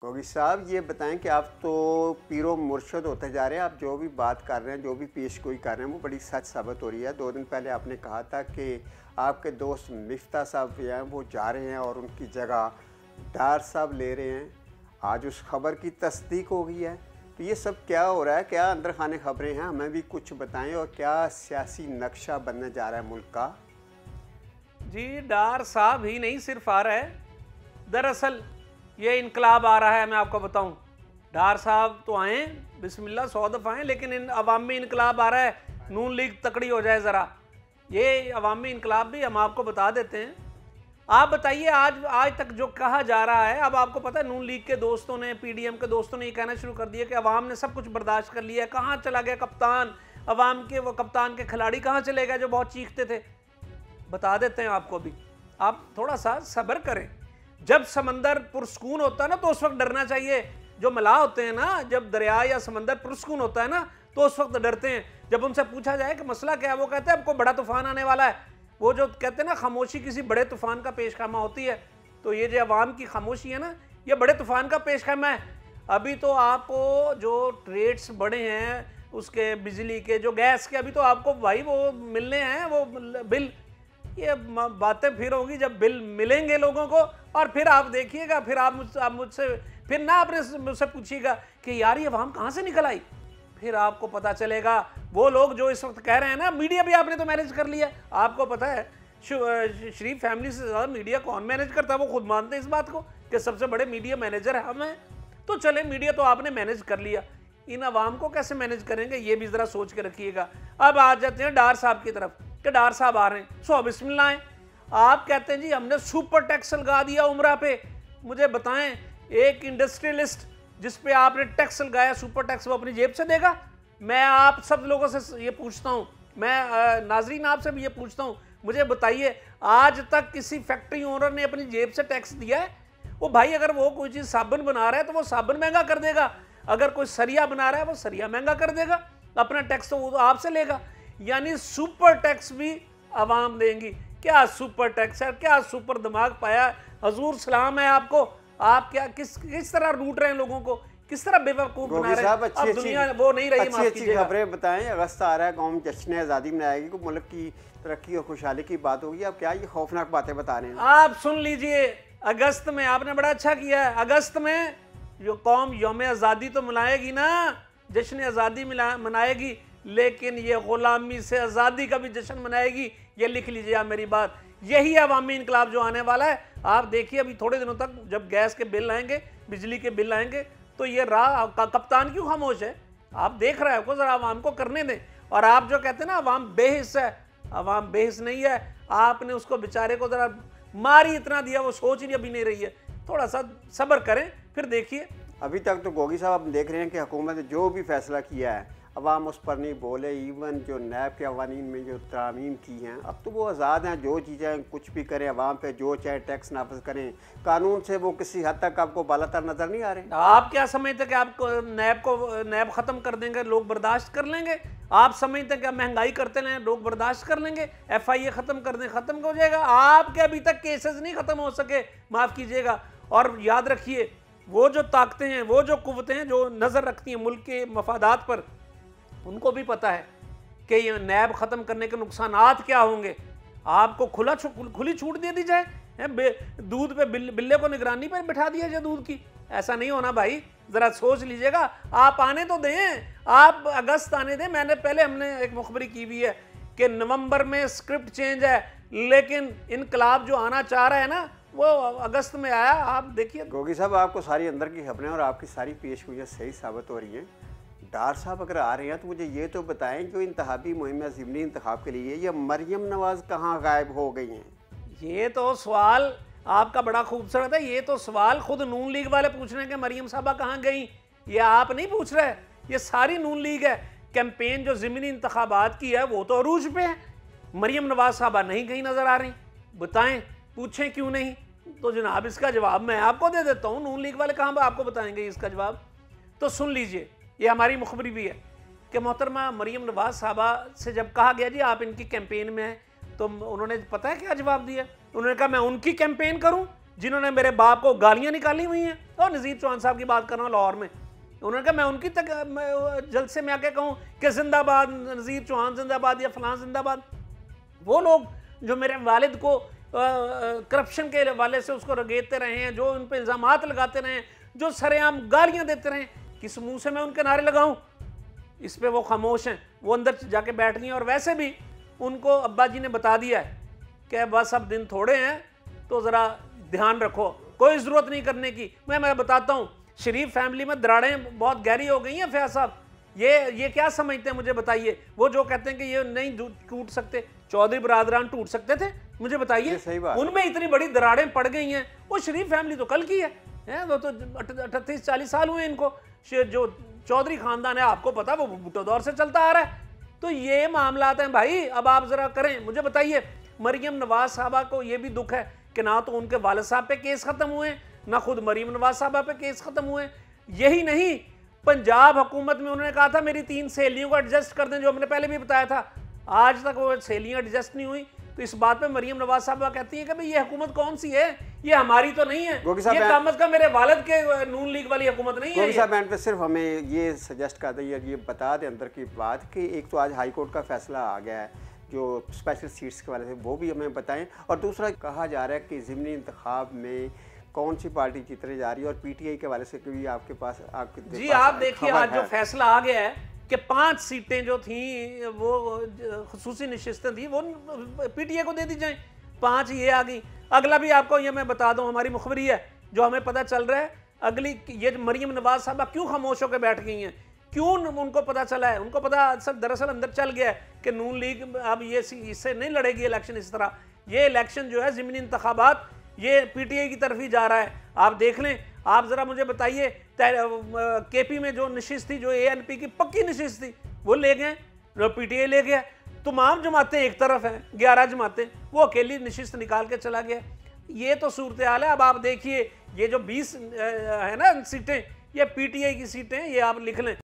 गोगी साहब, ये बताएं कि आप तो पीरो मुर्शद होते जा रहे हैं। आप जो भी बात कर रहे हैं, जो भी पेशगोई कर रहे हैं, वो बड़ी सच साबित हो रही है। 2 दिन पहले आपने कहा था कि आपके दोस्त मिफ्ता साहब हैं, वो जा रहे हैं और उनकी जगह डार साहब ले रहे हैं। आज उस खबर की तस्दीक हो गई है। तो ये सब क्या हो रहा है? क्या अंदर खाने खबरें हैं? हमें भी कुछ बताएं। और क्या सियासी नक्शा बनने जा रहा है मुल्क का? जी, डार साहब ही नहीं सिर्फ आ रहा है, दरअसल ये इनकलाब आ रहा है। मैं आपको बताऊं, डार साहब तो आए बिस्मिल्लाह 100 दफ़ा आए, लेकिन इन अवामी इनकलाब आ रहा है। नून लीग तकड़ी हो जाए ज़रा, ये अवामी इनकलाब भी हम आपको बता देते हैं। आप बताइए, आज तक जो कहा जा रहा है, अब आपको पता है नून लीग के दोस्तों ने, पीडीएम के दोस्तों ने ये कहना शुरू कर दिया कि अवाम ने सब कुछ बर्दाश्त कर लिया है। कहाँ चला गया कप्तान? अवाम के वो कप्तान के खिलाड़ी कहाँ चले गए जो बहुत चीखते थे? बता देते हैं आपको भी, आप थोड़ा सा सब्र करें। जब समंदर पुरस्कून होता है ना, तो उस वक्त डरना चाहिए। जो मलाह होते हैं ना, जब दरिया या समंदर पुरस्कून होता है ना, तो उस वक्त डरते हैं। जब उनसे पूछा जाए कि मसला क्या है, वो कहते हैं हमको बड़ा तूफान आने वाला है। वो जो कहते हैं ना, खामोशी किसी बड़े तूफान का पेशखामा होती है। तो ये जो अवाम की खामोशी है ना, ये बड़े तूफान का पेशखामा है। अभी तो आपको जो रेट्स बढ़े हैं उसके, बिजली के, जो गैस के, अभी तो आपको भाई वो मिलने हैं, वो बिल। ये बातें फिर होंगी जब बिल मिलेंगे लोगों को, और फिर आप देखिएगा, फिर आप मुझसे फिर ना आपने मुझसे पूछिएगा कि यार ये अवाम कहाँ से निकल आई। फिर आपको पता चलेगा। वो लोग जो इस वक्त कह रहे हैं ना, मीडिया भी आपने तो मैनेज कर लिया। आपको पता है शरीफ फैमिली से ज़्यादा मीडिया कौन मैनेज करता है? वो खुद मानते हैं इस बात को कि सबसे बड़े मीडिया मैनेजर है हम हैं। तो चले, मीडिया तो आपने मैनेज कर लिया, इन अवाम को कैसे मैनेज करेंगे, ये भी ज़रा सोच के रखिएगा। अब आ जाते हैं डार साहब की तरफ कि डार साहब आ रहे हैं, सो बिस्मिल्लाह हैं। आप कहते हैं जी हमने सुपर टैक्स लगा दिया उम्रा पे। मुझे बताएं, एक इंडस्ट्रियलिस्ट जिस पे आपने टैक्स लगाया, सुपर टैक्स, वो अपनी जेब से देगा? मैं आप सब लोगों से ये पूछता हूं, मैं नाजरीन आपसे भी ये पूछता हूं, मुझे बताइए आज तक किसी फैक्ट्री ओनर ने अपनी जेब से टैक्स दिया है? वो भाई अगर वो कोई चीज़ साबुन बना रहा है तो वो साबुन महंगा कर देगा, अगर कोई सरिया बना रहा है वो सरिया महंगा कर देगा, अपना टैक्स तो वो आपसे लेगा। यानी सुपर टैक्स भी आवाम देंगी। क्या सुपर टैक्स है? क्या सुपर दिमाग पाया? हजूर सलाम है आपको। आप क्या किस तरह लूट रहे हैं लोगों को, किस तरह बेवकूफ बना रहे हैं। अब दुनिया वो नहीं रही। अच्छी खबरें बताएं। अगस्त आ रहा है, कौम जश्न आज़ादी मनाएगी, को मुल्क की तरक्की और खुशहाली की बात होगी। अब क्या ये खौफनाक बातें बता रहे हैं? आप सुन लीजिए, अगस्त में आपने बड़ा अच्छा किया है। अगस्त में जो कौम यौम आज़ादी तो मनाएगी ना, जश्न आज़ादी मनाएगी, लेकिन ये गुलामी से आज़ादी का भी जश्न मनाएगी। ये लिख लीजिए आप मेरी बात। यही अवामी इनकलाब जो आने वाला है। आप देखिए अभी थोड़े दिनों तक जब गैस के बिल आएंगे, बिजली के बिल आएंगे, तो ये कप्तान क्यों खामोश है? आप देख रहे हो, जरा अवाम को करने दें। और आप जो कहते हैं ना अवाम बेहिस है, अवाम बेहिस नहीं है। आपने उसको बेचारे को जरा मारी इतना दिया, वो सोच ही अभी नहीं रही है। थोड़ा सा सब्र करें, फिर देखिए। अभी तक तो गोगी साहब आप देख रहे हैं कि हुकूमत ने जो भी फैसला किया है, अवाम उस पर नहीं बोले। इवन जो नैब के कवानीन में जो तरामीम की हैं, अब तो वो आज़ाद हैं, जो चीज़ें कुछ भी करें, अवाम पे जो चाहे टैक्स नाफिज करें। कानून से वो किसी हद तक आपको बालातर नज़र नहीं आ रहे। आप क्या समझते कि आपको नैब ख़त्म कर देंगे, लोग बर्दाश्त कर लेंगे? आप समझते कि महंगाई करते हैं, लोग बर्दाश्त कर लेंगे? FIA ख़त्म कर दें, ख़त्म हो जाएगा? आपके अभी तक केसेस नहीं ख़त्म हो सके, माफ़ कीजिएगा। और याद रखिए, वो जो ताकतें हैं, वो जो कुव्वतें हैं जो नज़र रखती हैं मुल्क के मफादात पर, उनको भी पता है कि ये नैब ख़त्म करने के नुकसानात क्या होंगे। आपको खुली छूट दे दी जाए, दूध पे बिल्ले को निगरानी पर बिठा दिया जाए दूध की? ऐसा नहीं होना भाई, ज़रा सोच लीजिएगा। आप आने तो दें, आप अगस्त आने दें। हमने एक मुखबरी की हुई है कि नवंबर में स्क्रिप्ट चेंज है, लेकिन इनकलाब जो आना चाह रहा है ना, वो अगस्त में आया। आप देखिए गोगी साहब, आपको सारी अंदर की खबरें और आपकी सारी पेशगोइयाँ सही साबित हो रही हैं। डार साहब अगर आ रहे हैं तो मुझे ये तो बताएं, जो इंतखाबी मुहिम ज़िमनी इंतखाब के लिए ये मरियम नवाज़ कहाँ गायब हो गई हैं? ये तो सवाल आपका बड़ा खूबसूरत है। ये तो सवाल खुद नून लीग वाले पूछ रहे हैं कि मरियम साहबा कहाँ गई। ये आप नहीं पूछ रहे, ये सारी नून लीग है। कैंपेन जो ज़िमनी इंतखाबात की है वो तो अरूज पे है। मरियम नवाज साहबा नहीं कहीं नज़र आ रही। बताएं, पूछें क्यों नहीं? तो जनाब इसका जवाब मैं आपको दे देता हूँ। नून लीग वाले कहाँ आपको बताएंगे इसका जवाब? तो सुन लीजिए, ये हमारी मुखबरी भी है कि मोहतरमा मरियम नवाज साहबा से जब कहा गया जी आप इनकी कैंपेन में हैं, तो उन्होंने पता है क्या जवाब दिया? उन्होंने कहा मैं उनकी कैंपेन करूं? जिन्होंने मेरे बाप को गालियां निकाली हुई हैं। और नज़ीर चौहान साहब की बात कर रहा हूँ लाहौर में, उन्होंने कहा मैं उनकी तक जलसे में आके कहूँ कि जिंदाबाद नज़ीर चौहान जिंदाबाद या फलां जिंदाबाद। वो लोग जो मेरे वालिद को करप्शन के हवाले से उसको रगेते रहे हैं, जो उन पर इल्ज़ामात लगाते रहे हैं, जो सरेआम गालियां देते रहे, किस मुंह से मैं उनके नारे लगाऊं? इस पे वो खामोश हैं, वो अंदर जाके बैठ गई हैं। और वैसे भी उनको अब्बा जी ने बता दिया है कि बस अब दिन थोड़े हैं तो ज़रा ध्यान रखो, कोई ज़रूरत नहीं करने की। मैं बताता हूँ, शरीफ फैमिली में दरारें बहुत गहरी हो गई हैं फैयाज साहब। ये क्या समझते हैं मुझे बताइए? वो जो कहते हैं कि ये नहीं टूट सकते, चौधरी बरादरान टूट सकते थे, मुझे बताइए। उनमें इतनी बड़ी दरारें पड़ गई हैं। वो शरीफ फैमिली तो कल की है, वो तो 38-40 साल हुए इनको। जो चौधरी खानदान है आपको पता वो भुट्टो दौर से चलता आ रहा है। तो ये मामलात हैं भाई। अब आप जरा करें, मुझे बताइए, मरियम नवाज साहबा को ये भी दुख है कि ना तो उनके वालिद साहब पे केस खत्म हुए, ना खुद मरियम नवाज साहबा पे केस खत्म हुए। यही नहीं, पंजाब हुकूमत में उन्होंने कहा था मेरी 3 सहेलियों को एडजस्ट कर दें, जो हमने पहले भी बताया था। आज तक वो सहेलियां एडजस्ट नहीं हुई। तो इस बात पे मरियम नवाज साहबा कहती हैं कि भाई ये हुकूमत कौन सी है, ये हमारी तो नहीं है, ये कामत का मेरे वालिद के नून लीग वाली हुकूमत नहीं है। साहब पे सिर्फ हमें ये सजेस्ट कर दें, ये बता दें अंदर की बात कि एक तो आज हाई कोर्ट का फैसला आ गया है जो स्पेशल सीट्स के वाले से, वो भी हमें बताएं। और दूसरा कहा जा रहा है कि ज़िमनी इंतखाब में कौन सी पार्टी जीतने जा रही है, और पीटीआई के वाले से भी आपके पास जी आप देखिए आज जो फैसला आ गया है कि 5 सीटें जो थी वो खुसूसी नशिस्तें थी वो पीटीआई को दे दी जाएं, 5 ये आ गई। अगला भी आपको ये मैं बता दूं, हमारी मुखबरी है जो हमें पता चल रहा है, अगली ये मरियम नवाज साहबा क्यों खामोश होकर बैठ गई हैं, क्यों उनको पता चला है, उनको पता दरअसल अंदर चल गया है कि नून लीग अब ये इससे नहीं लड़ेगी इलेक्शन। इस तरह ये इलेक्शन जो है ज़िमनी इंतखाबात ये पीटीआई की तरफ ही जा रहा है। आप देख लें, आप जरा मुझे बताइए केपी में जो नशिस्त थी, जो एएनपी की पक्की नशिस्त थी, वो ले गए, पीटीआई ले गया। तमाम जमातें एक तरफ हैं, 11 जमातें, वो अकेली नशिस्त निकाल के चला गया। ये तो सूरत हाल है। अब आप देखिए ये जो 20 है ना सीटें, ये पीटीआई की सीटें, ये आप लिख लें।